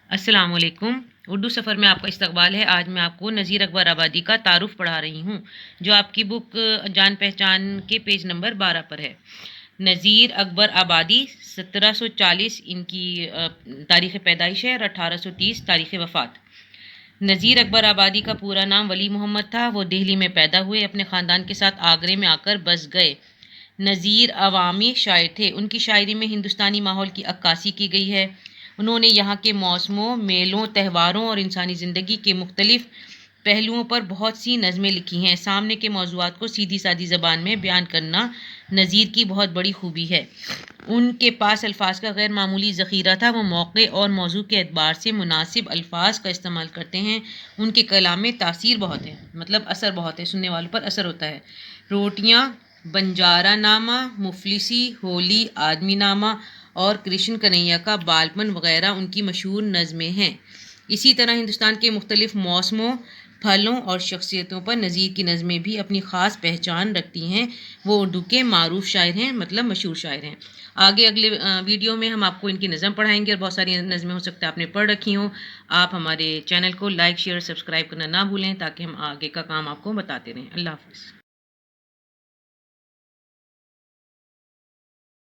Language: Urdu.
السلام علیکم۔ اردو سفر میں آپ کا استقبال ہے۔ آج میں آپ کو نذیر اکبر آبادی کا تعارف پڑھا رہی ہوں، جو آپ کی بک جان پہچان کے پیج نمبر 12 پر ہے۔ نذیر اکبر آبادی 1740 ان کی تاریخ پیدائش ہے اور 1830 تاریخ وفات۔ نذیر اکبر آبادی کا پورا نام ولی محمد تھا۔ وہ دہلی میں پیدا ہوئے، اپنے خاندان کے ساتھ آگرے میں آ کر بس گئے۔ نذیر عوامی شاعر تھے۔ ان کی شاعری میں ہندوستانی ماحول کی عکاسی کی گئی ہے۔ انہوں نے یہاں کے موسموں، میلوں، تہواروں اور انسانی زندگی کے مختلف پہلوؤں پر بہت سی نظمیں لکھی ہیں۔ سامنے کے موضوعات کو سیدھی سادی زبان میں بیان کرنا نذیر کی بہت بڑی خوبی ہے۔ ان کے پاس الفاظ کا غیر معمولی ذخیرہ تھا۔ وہ موقع اور موضوع کے اعتبار سے مناسب الفاظ کا استعمال کرتے ہیں۔ ان کے کلام میں تاثیر بہت ہے، مطلب اثر بہت ہے، سننے والوں پر اثر ہوتا ہے۔ روٹیاں، بنجارا نامہ، مفلسی، ہولی، آدمی نامہ اور کرشن کنہیا کا بالپن وغیرہ ان کی مشہور نظمیں ہیں۔ اسی طرح ہندوستان کے مختلف موسموں، پھلوں اور شخصیتوں پر نذیر کی نظمیں بھی اپنی خاص پہچان رکھتی ہیں۔ وہ اردو کے معروف شاعر ہیں، مطلب مشہور شاعر ہیں۔ آگے اگلے ویڈیو میں ہم آپ کو ان کی نظم پڑھائیں گے، اور بہت ساری نظمیں ہو سکتا ہے آپ نے پڑھ رکھی ہوں۔ آپ ہمارے چینل کو لائک، شیئر، سبسکرائب کرنا نہ بھولیں، تاکہ ہم آگے کا کام آپ کو بتاتے رہیں۔ اللہ حافظ۔